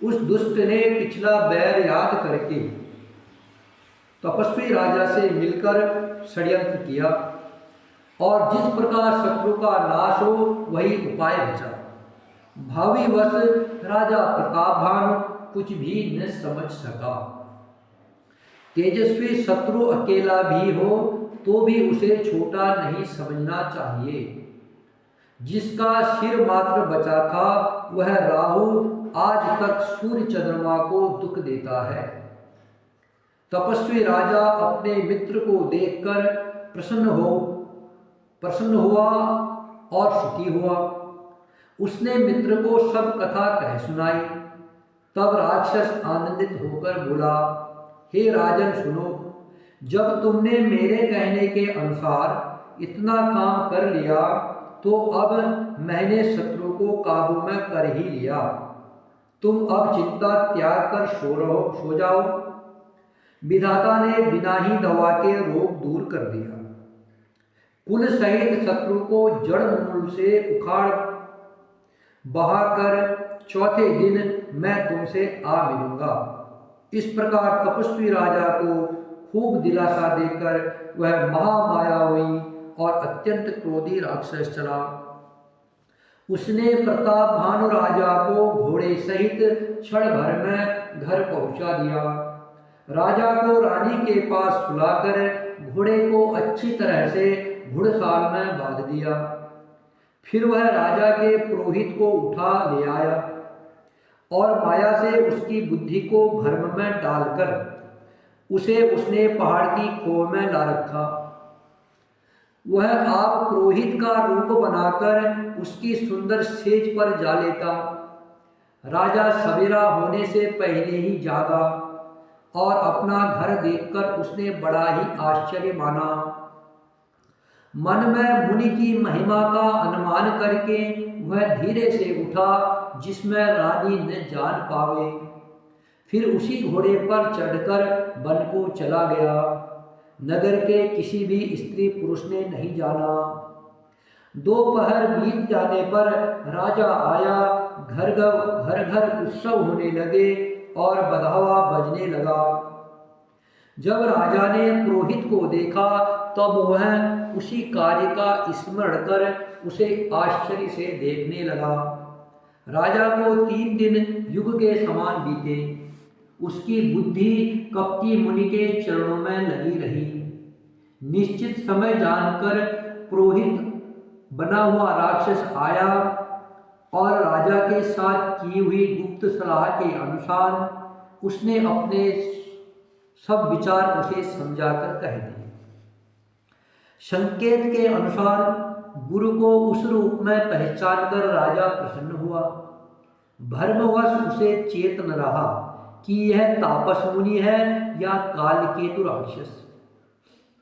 उस दुष्ट ने पिछला बैर याद करके तपस्वी राजा से मिलकर षड्यंत्र किया और जिस प्रकार शत्रु का नाश हो वही उपाय बचा। भावी वश राजा प्रतापभानु कुछ भी न समझ सका। तेजस्वी शत्रु अकेला भी हो तो भी उसे छोटा नहीं समझना चाहिए। जिसका सिर मात्र बचा था वह राहु आज तक सूर्य चंद्रमा को दुख देता है। तपस्वी राजा अपने मित्र को देखकर प्रसन्न हुआ और सुखी हुआ। उसने मित्र को सब कथा कह सुनाई। तब राक्षस आनंदित होकर बोला, हे राजन सुनो, जब तुमने मेरे कहने के अनुसार इतना काम कर लिया तो अब मैंने शत्रु को काबू में कर ही लिया। तुम अब चिंता त्याग कर सो जाओ। विधाता ने बिना ही दवा के रोग दूर कर दिया। कुल सहित शत्रु को जड़ मूल से उखाड़ बहाकर चौथे दिन मैं तुमसे आ मिलूंगा। इस प्रकार तपस्वी राजा को खूब दिलासा देकर वह महामायावी और अत्यंत क्रोधी राक्षस चला। उसने प्रतापभानु राजा को घोड़े सहित क्षण भर में घर पहुंचा दिया। राजा को रानी के पास सुलाकर घोड़े को अच्छी तरह से घुड़साल में बांध दिया। फिर वह राजा के पुरोहित को उठा ले आया और माया से उसकी बुद्धि को भ्रम में डालकर उसे उसने पहाड़ की खोह में ला रखा। वह आप पुरोहित का रूप बनाकर उसकी सुंदर सेज पर जा लेटा। राजा सवेरा होने से पहले ही जागा और अपना घर देखकर उसने बड़ा ही आश्चर्य माना। मन में मुनि की महिमा का अनुमान करके वह धीरे से उठा, जिसमें रानी न जान पावे। फिर उसी घोड़े पर चढ़कर वन को चला गया। नगर के किसी भी स्त्री पुरुष ने नहीं जाना। दोपहर बीत जाने पर राजा आया। घर घर उत्सव होने लगे और बधावा बजने लगा। जब राजा ने पुरोहित को देखा तब वह उसी कार्य का स्मरण कर उसे आश्चर्य से देखने लगा। राजा को 3 दिन युग के समान बीते। उसकी बुद्धि कपटी मुनि के चरणों में लगी रही। निश्चित समय जानकर पुरोहित बना हुआ राक्षस आया और राजा के साथ की हुई गुप्त सलाह के अनुसार उसने अपने सब विचार उसे समझाकर कह दिए। संकेत के अनुसार गुरु को उस रूप में पहचान कर राजा प्रसन्न हुआ। भ्रमवश उसे चेत न रहा कि यह तापस मुनि है या कालकेतु राक्षस।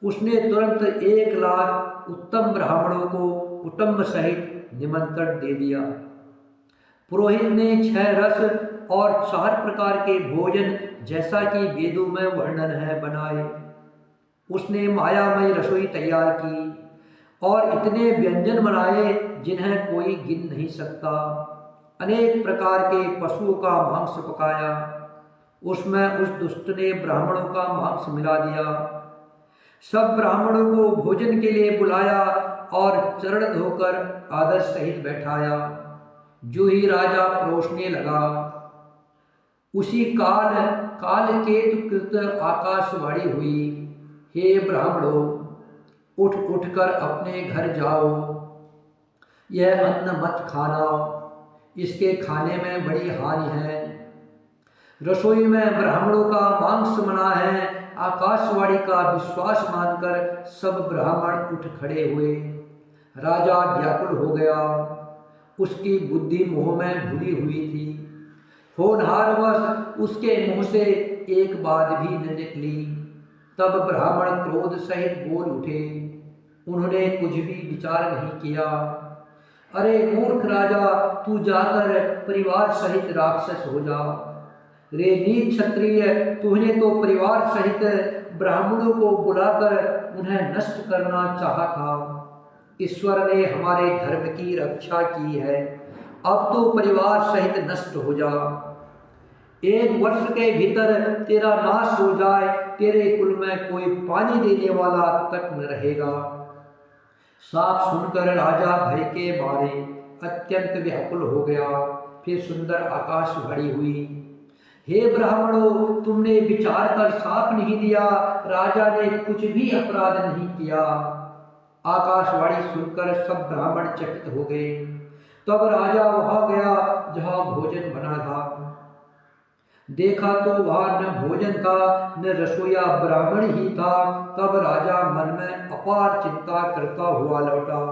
उसने तुरंत 1 लाख उत्तम ब्राह्मणों को कुटुंब सहित निमंत्रण दे दिया। पुरोहित ने 6 रस और 4 प्रकार के भोजन, जैसा कि वेदों में वर्णन है, बनाए। उसने मायामय रसोई तैयार की और इतने व्यंजन बनाए जिन्हें कोई गिन नहीं सकता। अनेक प्रकार के पशुओं का मांस पकाया, उसमें उस दुष्ट ने ब्राह्मणों का मांस मिला दिया। सब ब्राह्मणों को भोजन के लिए बुलाया और चरण धोकर आदर सहित बैठाया। जो ही राजा परोसने लगा, उसी काल कालकेतु कृत आकाशवाणी हुई, हे ब्राह्मणों, उठ उठकर अपने घर जाओ। यह अन्न मत खाना, इसके खाने में बड़ी हानि है। रसोई में ब्राह्मणों का मांस मना है। आकाशवाणी का विश्वास मानकर सब ब्राह्मण उठ खड़े हुए। राजा व्याकुल हो गया, उसकी बुद्धि मोह में भूली हुई थी। होनहारवश उसके मुंह से एक बात भी न निकली। तब ब्राह्मण क्रोध सहित बोल उठे। उन्होंने कुछ भी विचार नहीं किया। अरे मूर्ख राजा, तू जाकर परिवार सहित राक्षस हो जा। रे नीच क्षत्रिय, तूने तो परिवार सहित ब्राह्मणों को बुलाकर उन्हें नष्ट करना चाहा था। ईश्वर ने हमारे धर्म की रक्षा की है, अब तो परिवार सहित नष्ट हो जा। 1 वर्ष के भीतर तेरा नाश हो जाए, तेरे कुल में कोई पानी देने वाला तक न रहेगा। साफ सुनकर राजा भय के मारे अत्यंत व्याकुल हो गया। फिर सुंदर आकाशवाणी हुई, हे ब्राह्मणों, तुमने विचार कर साप नहीं दिया। राजा ने कुछ भी अपराध नहीं किया। आकाशवाणी सुनकर सब ब्राह्मण चकित हो गए। तब राजा वहां गया जहां भोजन बना था। देखा तो वहां न भोजन था, न रसोईया ब्राह्मण ही था। तब राजा मन में अपार चिंता करता हुआ लौटा।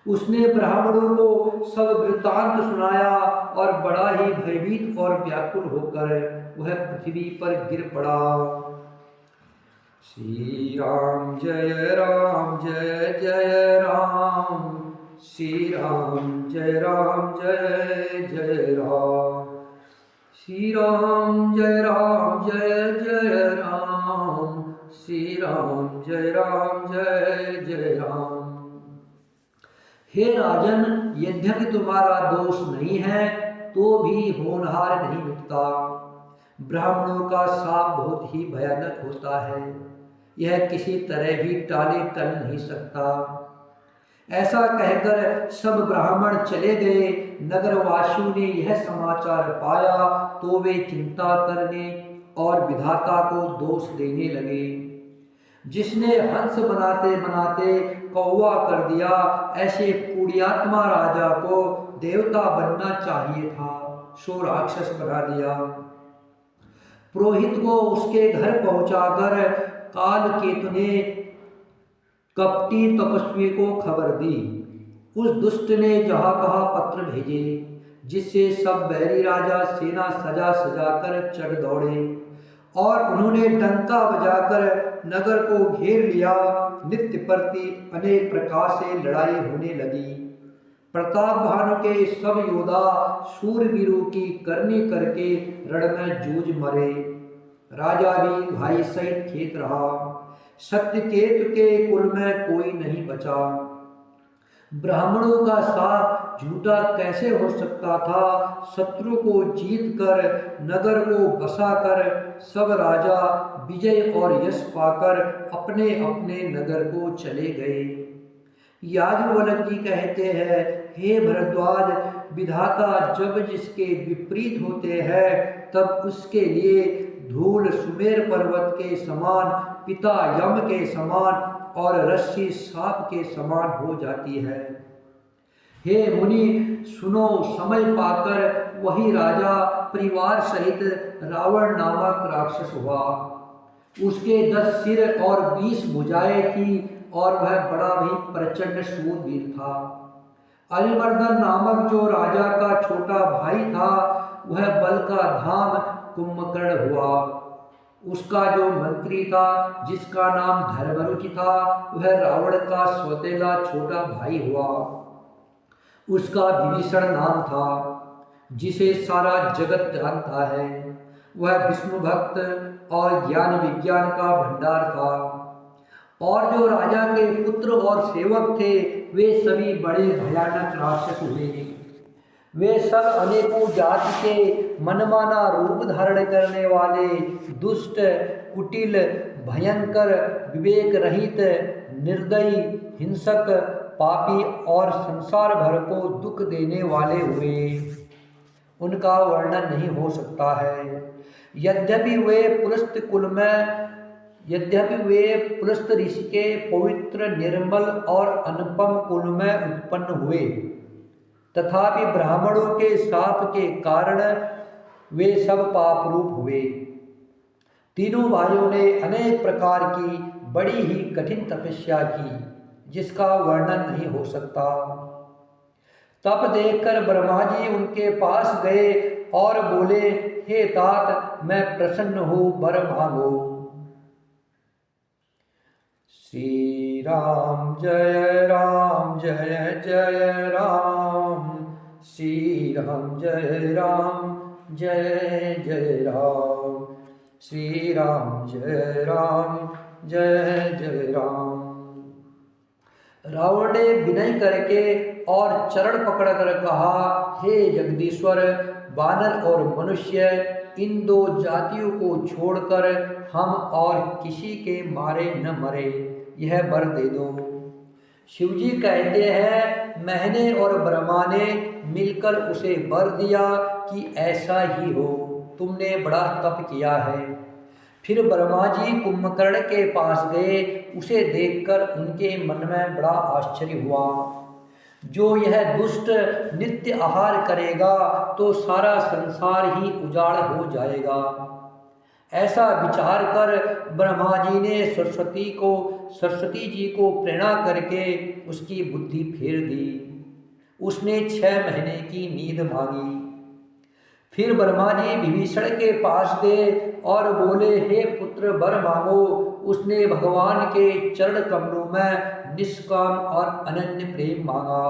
उसने ब्राह्मणों को सब वृत्तांत सुनाया और बड़ा ही भयभीत और व्याकुल होकर वह पृथ्वी पर गिर पड़ा। श्री राम जय राम जय जय राम, श्री राम जय जय राम, श्री राम जय जय राम, श्री राम जय राम। हे राजन, यद्यपि तुम्हारा दोष नहीं है तो भी होनहार नहीं मिटता। ब्राह्मणों का शाप बहुत ही भयानक होता है, यह किसी तरह भी टाले टल नहीं सकता। ऐसा कहकर सब ब्राह्मण चले गए। नगरवासियों ने यह समाचार पाया तो वे चिंता करने और विधाता को दोष देने लगे। जिसने हंस बनाते बनाते कौवा कर दिया, ऐसे पुण्यात्मा राजा को देवता बनना चाहिए था, सो राक्षस बना दिया। पुरोहित को उसके घर पहुंचाकर कालकेतु ने कपटी तपस्वी को खबर दी। उस दुष्ट ने जहां कहा पत्र भेजे, जिससे सब बैरी राजा सेना सजा सजाकर चढ़ दौड़े और उन्होंने डंका बजाकर नगर को घेर लिया। नित्य प्रति अनेक प्रकार से लड़ाई होने लगी। प्रताप भानु के सब योद्धा शूरवीरों की करनी करके रण में जूझ मरे। राजा भी भाई सहित खेत रहा। सत्यकेतु के कुल में कोई नहीं बचा। ब्राह्मणों का साथ झूठा कैसे हो सकता था। शत्रु को जीत कर नगर को बसाकर सब राजा विजय और यश पाकर अपने अपने नगर को चले गए। याज्ञवल्क्य जी कहते हैं, हे भरद्वाज, विधाता जब जिसके विपरीत होते हैं तब उसके लिए धूल सुमेर पर्वत के समान, पिता यम के समान और रस्सी सांप के समान हो जाती है। हे मुनि सुनो, समय पाकर वही राजा परिवार सहित रावण नामक राक्षस हुआ। उसके 10 सिर और 20 भुजाएं थी और वह बड़ा भी प्रचंड शूरवीर था। अरिमर्दन नामक जो राजा का छोटा भाई था, वह बल का धाम कुंभकर्ण हुआ। उसका जो मंत्री था, जिसका नाम धर्मरुचि था, वह रावण का सौतेला छोटा भाई हुआ। उसका विभीषण नाम था, जिसे सारा जगत जानता है। वह विष्णु भक्त और ज्ञान विज्ञान का भंडार था। और जो राजा के पुत्र और सेवक थे वे सभी बड़े भयानक राक्षस हुए। वे सब अनेकों जाति के मनमाना रूप धारण करने वाले दुष्ट, कुटिल, भयंकर, विवेक रहित, निर्दयी, हिंसक, पापी और संसार भर को दुख देने वाले हुए। उनका वर्णन नहीं हो सकता है। यद्यपि वे पुलस्त ऋषि के पवित्र, निर्मल और अनुपम कुल में उत्पन्न हुए, तथापि ब्राह्मणों के शाप के कारण वे सब पाप रूप हुए। तीनों भाइयों ने अनेक प्रकार की बड़ी ही कठिन तपस्या की, जिसका वर्णन नहीं हो सकता। तप देखकर ब्रह्मा जी उनके पास गए और बोले, हे तात, मैं प्रसन्न हूँ, वर मांगो। श्री राम जय राम, जय जय राम। श्री राम जय राम, जय जय राम। श्री राम जय राम, जय जय राम। रावण ने विनय करके और चरण पकड़कर कहा, हे जगदीश्वर, वानर और मनुष्य, इन दो जातियों को छोड़कर हम और किसी के मारे न मरे, यह वर दे दो। शिवजी कहते हैं, मैंने और ब्रह्मा ने मिलकर उसे वर दिया कि ऐसा ही हो, तुमने बड़ा तप किया है। फिर ब्रह्मा जी कुंभकर्ण के पास गए। उसे देखकर उनके मन में बड़ा आश्चर्य हुआ। जो यह दुष्ट नित्य आहार करेगा तो सारा संसार ही उजाड़ हो जाएगा। ऐसा विचार कर ब्रह्मा जी ने सरस्वती जी को प्रेरणा करके उसकी बुद्धि फेर दी। उसने 6 महीने की नींद मांगी। फिर ब्रह्मा जी विभीषण के पास गए और बोले, हे पुत्र, वर मांगो। उसने भगवान के चरण कमलों में निष्काम और अनन्य प्रेम मांगा।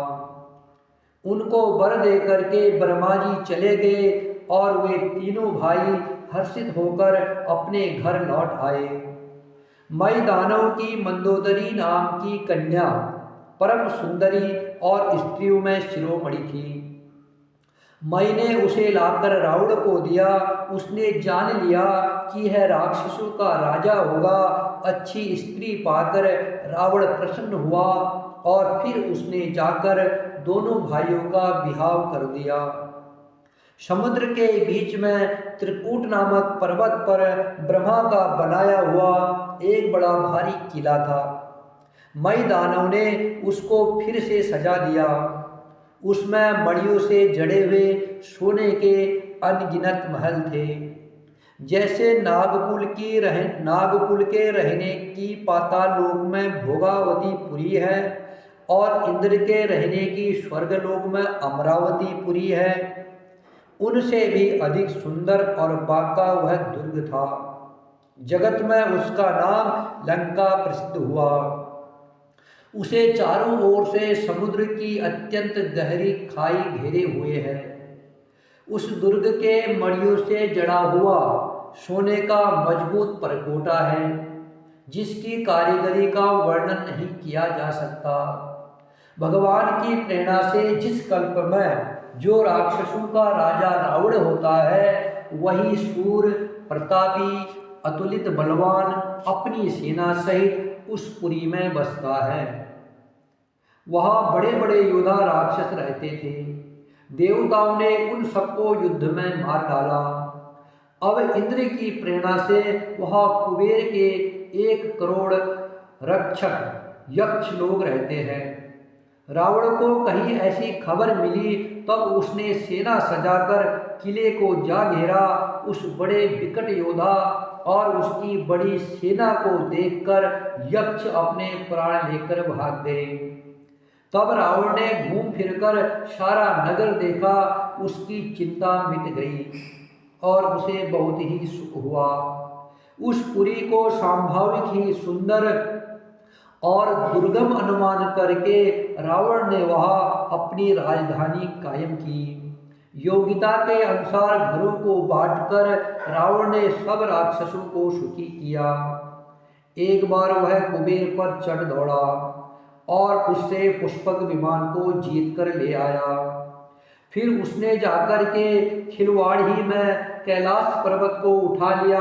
उनको वर दे करके ब्रह्मा जी चले गए और वे तीनों भाई हर्षित होकर अपने घर लौट आए। मई दानव की मंदोदरी नाम की कन्या परम सुंदरी और स्त्रियों में शिरोमणि थी। मई ने उसे लाकर रावण को दिया। उसने जान लिया कि यह राक्षसों का राजा होगा। अच्छी स्त्री पाकर रावण प्रसन्न हुआ और फिर उसने जाकर दोनों भाइयों का विवाह कर दिया। समुद्र के बीच में त्रिकूट नामक पर्वत पर ब्रह्मा का बनाया हुआ एक बड़ा भारी किला था। मई दानव ने उसको फिर से सजा दिया। उसमें मणियों से जड़े हुए सोने के अनगिनत महल थे। जैसे नागपुल के रहने की पाताल लोक में भोगावती पुरी है और इंद्र के रहने की स्वर्गलोक में अमरावती पुरी है, उनसे भी अधिक सुंदर और बांका वह दुर्ग था। जगत में उसका नाम लंका प्रसिद्ध हुआ। उसे चारों ओर से समुद्र की अत्यंत गहरी खाई घेरे हुए है। उस दुर्ग के मणियों से जड़ा हुआ सोने का मजबूत परकोटा है, जिसकी कारीगरी का वर्णन नहीं किया जा सकता। भगवान की प्रेरणा से जिस कल्प में जो राक्षसों का राजा रावण होता है, वही शूर, प्रतापी, अतुलित बलवान अपनी सेना सहित उस पुरी में बसता है। वहाँ बड़े बड़े योद्धा राक्षस रहते थे। देवताओं ने उन सबको युद्ध में मार डाला। अब इंद्र की प्रेरणा से वहाँ कुबेर के 1 करोड़ रक्षक यक्ष लोग रहते हैं। रावण को कहीं ऐसी खबर मिली, तब उसने सेना सजाकर किले को जा घेरा। उस बड़े विकट योद्धा और उसकी बड़ी सेना को देखकर यक्ष अपने प्राण लेकर भाग गए। तब रावण ने घूम फिरकर सारा नगर देखा। उसकी चिंता मिट गई और उसे बहुत ही सुख हुआ। उस पुरी को स्वाभाविक ही सुंदर और दुर्गम अनुमान करके रावण ने वहाँ अपनी राजधानी कायम की। योग्यता के अनुसार घरों को बांटकर रावण ने सब राक्षसों को सुखी किया। एक बार वह कुबेर पर चढ़ दौड़ा और उससे पुष्पक विमान को जीत कर ले आया। फिर उसने जाकर के खिलवाड़ ही में कैलाश पर्वत को उठा लिया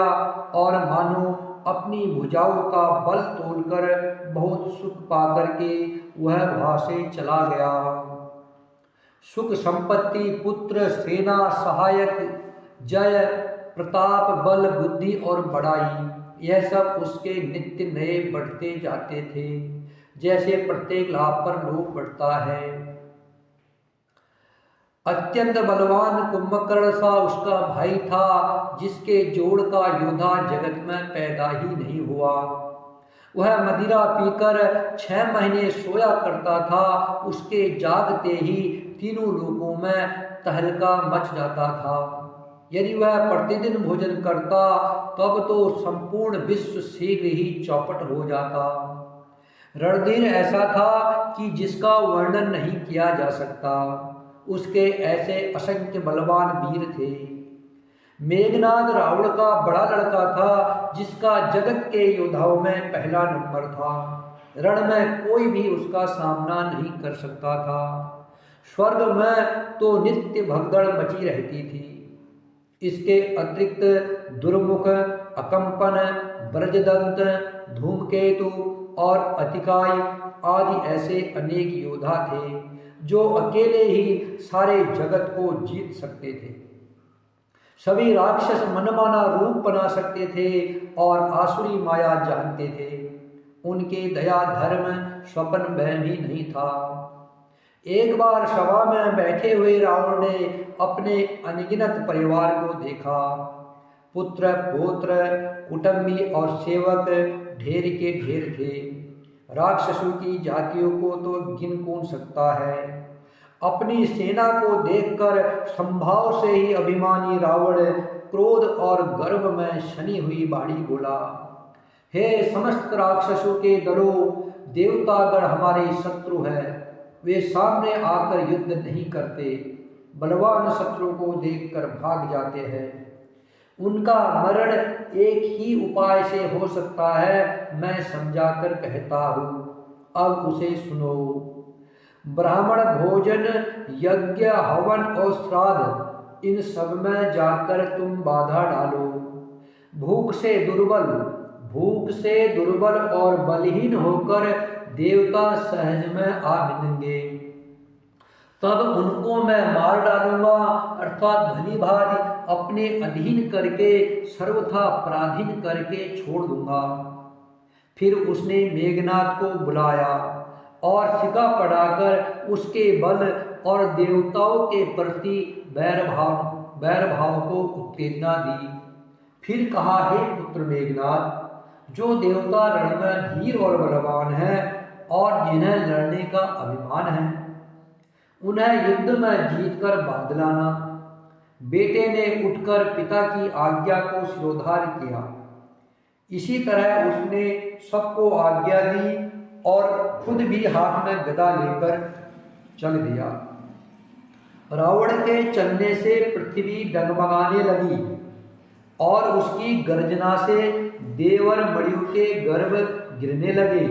और मानो अपनी भुजाओं का बल तोलकर बहुत सुख पाकर के वह वहां से चला गया। सुख संपत्ति, पुत्र, सेना, सहायक, जय, प्रताप, बल, बुद्धि और बड़ाई, यह सब उसके नित्य नए बढ़ते जाते थे, जैसे प्रत्येक लाभ पर लोभ बढ़ता है। अत्यंत बलवान कुंभकर्ण सा उसका भाई था, जिसके जोड़ का योद्धा जगत में पैदा ही नहीं हुआ। वह मदिरा पीकर 6 महीने सोया करता था। उसके जागते ही तीनों लोकों में तहलका मच जाता था। यदि वह प्रतिदिन भोजन करता तब तो संपूर्ण विश्व शीघ्र ही चौपट हो जाता। रणधीर ऐसा था कि जिसका वर्णन नहीं किया जा सकता। उसके ऐसे असंख्य बलवान वीर थे। मेघनाद रावण का बड़ा लड़का था, जिसका जगत के योद्धाओं में पहला नंबर था। रण में कोई भी उसका सामना नहीं कर सकता था। स्वर्ग में तो नित्य भगदड़ मची रहती थी। इसके अतिरिक्त दुर्मुख, अकंपन, ब्रजदंत, धूमकेतु और अतिकाय आदि ऐसे अनेक योद्धा थे, जो अकेले ही सारे जगत को जीत सकते थे। सभी राक्षस मनमाना रूप बना सकते थे और आसुरी माया जानते थे। उनके दया धर्म स्वप्न में भी नहीं था। एक बार सभा में बैठे हुए रावण ने अपने अनगिनत परिवार को देखा। पुत्र, पौत्र, कुटुंबी और सेवक ढेर के ढेर थे। राक्षसों की जातियों को तो गिन कौन सकता है। अपनी सेना को देखकर संभाव से ही अभिमानी रावण क्रोध और गर्व में शनि हुई बाणी बोला, हे समस्त राक्षसों के दलों, देवतागण हमारे शत्रु है। वे सामने आकर युद्ध नहीं करते, बलवान शत्रु को देखकर भाग जाते हैं। उनका मरण एक ही उपाय से हो सकता है, मैं समझाकर कहता हूँ, अब उसे सुनो। ब्राह्मण भोजन, यज्ञ, हवन और श्राद्ध, इन सब में जाकर तुम बाधा डालो। भूख से दुर्बल और बलहीन होकर देवता सहज में आ मिलेंगे, तब उनको मैं मार डालूंगा, अर्थात भली भांति अपने अधीन करके सर्वथा पराधीन करके छोड़ दूंगा। फिर उसने मेघनाद को बुलाया और सिका पढ़ाकर उसके बल और देवताओं के प्रति बैर भाव को उत्तेजना दी। फिर कहा, हे पुत्र मेघनाद, जो देवता रण में धीर और बलवान है और जिन्हें लड़ने का अभिमान है, उन्हें युद्ध में जीत कर बांध लाना। बेटे ने उठकर पिता की आज्ञा को शिरोधार्य किया। इसी तरह उसने सबको आज्ञा दी और खुद भी हाथ में गदा लेकर चल दिया। रावण के चलने से पृथ्वी डगमगाने लगी और उसकी गर्जना से देवर मणियों के गर्भ गिरने लगे।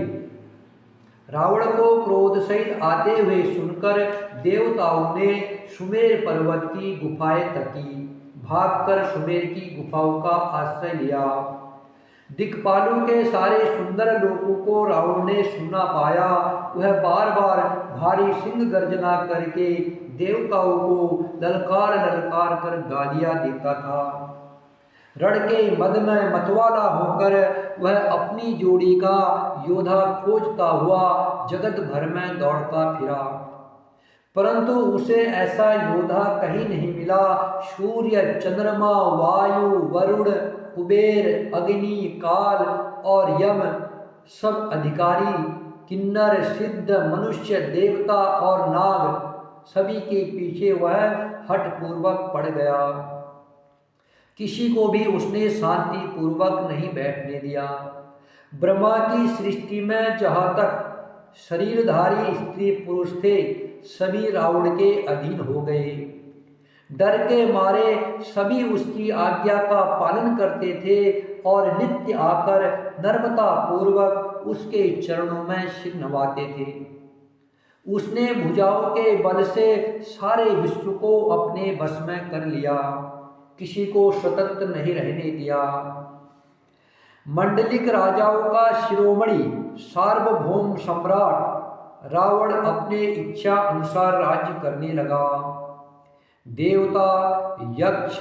रावण को क्रोध सहित आते हुए सुनकर देवताओं ने सुमेर पर्वत की गुफाएं तकी। भागकर सुमेर की गुफाओं का आश्रय लिया। दिक्पालों के सारे सुंदर लोगों को रावण ने सुना पाया। वह बार बार भारी सिंह गर्जना करके देवताओं को ललकार ललकार कर गालियां देता था। रण के मद में मतवाला होकर वह अपनी जोड़ी का योद्धा खोजता हुआ जगत भर में दौड़ता फिरा, परंतु उसे ऐसा योद्धा कहीं नहीं मिला। सूर्य, चंद्रमा, वायु, वरुण, कुबेर, अग्नि, काल और यम, सब अधिकारी, किन्नर, सिद्ध, मनुष्य, देवता और नाग, सभी के पीछे वह हठपूर्वक पड़ गया। किसी को भी उसने शांति पूर्वक नहीं बैठने दिया। ब्रह्मा की सृष्टि में जहाँ तक शरीरधारी स्त्री पुरुष थे, सभी रावण के अधीन हो गए। डर के मारे सभी उसकी आज्ञा का पालन करते थे और नित्य आकर नम्रता पूर्वक उसके चरणों में सिर नवाते थे। उसने भुजाओं के बल से सारे विश्व को अपने बस में कर लिया, किसी को स्वतंत्र नहीं रहने दिया। मंडलिक राजाओं का शिरोमणि सार्वभौम सम्राट रावण अपने इच्छा अनुसार राज्य करने लगा। देवता, यक्ष,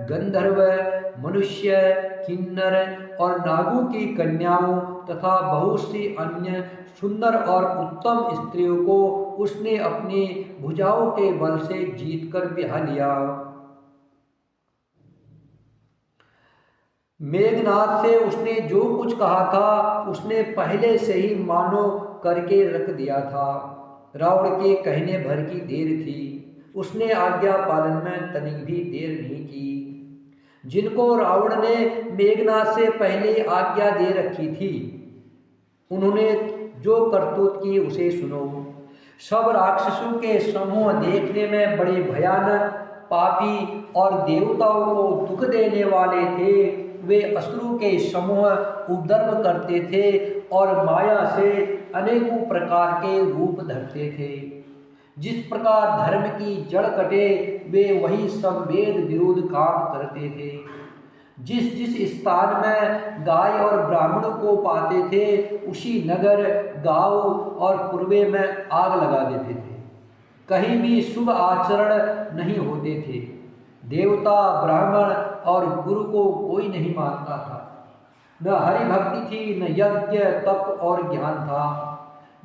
गंधर्व, मनुष्य, किन्नर और नागों की कन्याओं तथा बहुत सी अन्य सुंदर और उत्तम स्त्रियों को उसने अपनी भुजाओं के बल से जीतकर ब्याह लिया। मेघनाद से उसने जो कुछ कहा था उसने पहले से ही मानो करके रख दिया था। रावण के कहने भर की देर थी, उसने आज्ञा पालन में तनिक भी देर नहीं की। जिनको रावण ने मेघनाद से पहले आज्ञा दे रखी थी, उन्होंने जो करतूत की उसे सुनो। सब राक्षसों के समूह देखने में बड़े भयानक, पापी और देवताओं को दुख देने वाले थे। वे असुरों के समूह उपद्रव करते थे और माया से अनेकों प्रकार के रूप धरते थे। जिस प्रकार धर्म की जड़ कटे, वे वही सब वेद विरोध काम करते थे। जिस जिस स्थान में गाय और ब्राह्मणों को पाते थे, उसी नगर, गांव और पूर्वे में आग लगा देते थे। कहीं भी शुभ आचरण नहीं होते थे। देवता, ब्राह्मण और गुरु को कोई नहीं मानता था। न हरि भक्ति थी, न यज्ञ, तप और ज्ञान था।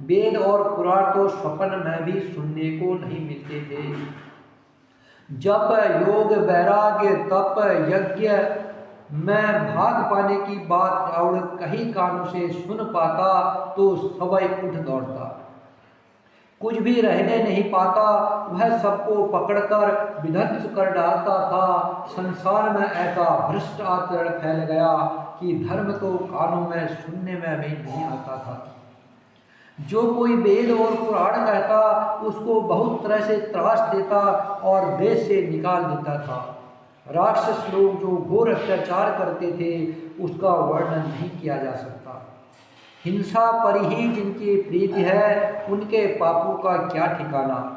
वेद और पुराण तो स्वप्न में भी सुनने को नहीं मिलते थे। जप, योग, वैराग्य, तप, यज्ञ में भाग पाने की बात रावण कहीं कानों से सुन पाता तो सवै उठ दौड़ता। कुछ भी रहने नहीं पाता, वह सबको पकड़कर विध्वंस कर डालता था। संसार में ऐसा भ्रष्ट आचरण फैल गया कि धर्म तो कानों में सुनने में भी नहीं आता था। जो कोई वेद और पुराण कहता, उसको बहुत तरह से त्रास देता और देश से निकाल देता था। राक्षस लोग जो घोर अत्याचार करते थे, उसका वर्णन नहीं किया जा सकता। हिंसा पर ही जिनकी प्रीति है, उनके पापों का क्या ठिकाना।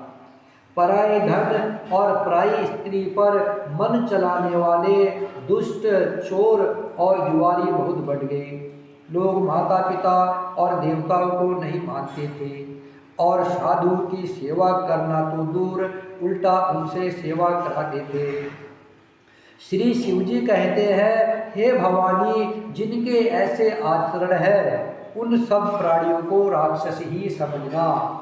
पराये धन और पराई स्त्री पर मन चलाने वाले दुष्ट, चोर और जुआरी बहुत बढ़ गए। लोग माता पिता और देवताओं को नहीं मानते थे और साधु की सेवा करना तो दूर, उल्टा उनसे सेवा कराते थे। श्री शिवजी कहते हैं, हे भवानी, जिनके ऐसे आचरण है, उन सब प्राणियों को राक्षस ही समझना।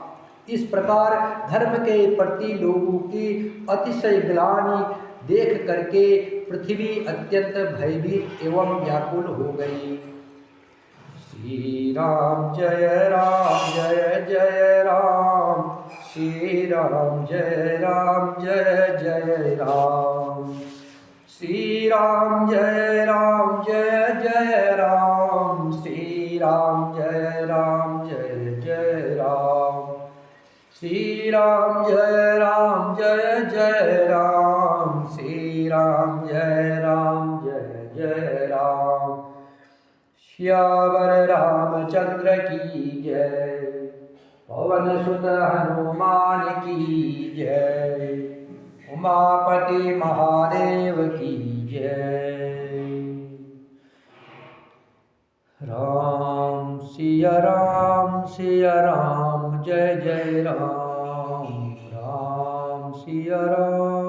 इस प्रकार धर्म के प्रति लोगों की अतिशय ग्लानि देख करके पृथ्वी अत्यंत भयभीत एवं व्याकुल हो गई। श्री राम जय राम जय जय राम, श्री राम जय जय राम, श्री राम जय जय राम, श्री राम जय जय राम, श्री राम जय जय राम, श्री राम जय राम। श्यावर रामचंद्र की जय, पवन सुत हनुमान की जय, उमापति महादेव की जय। राम सिया राम जय जय राम, राम सिया राम।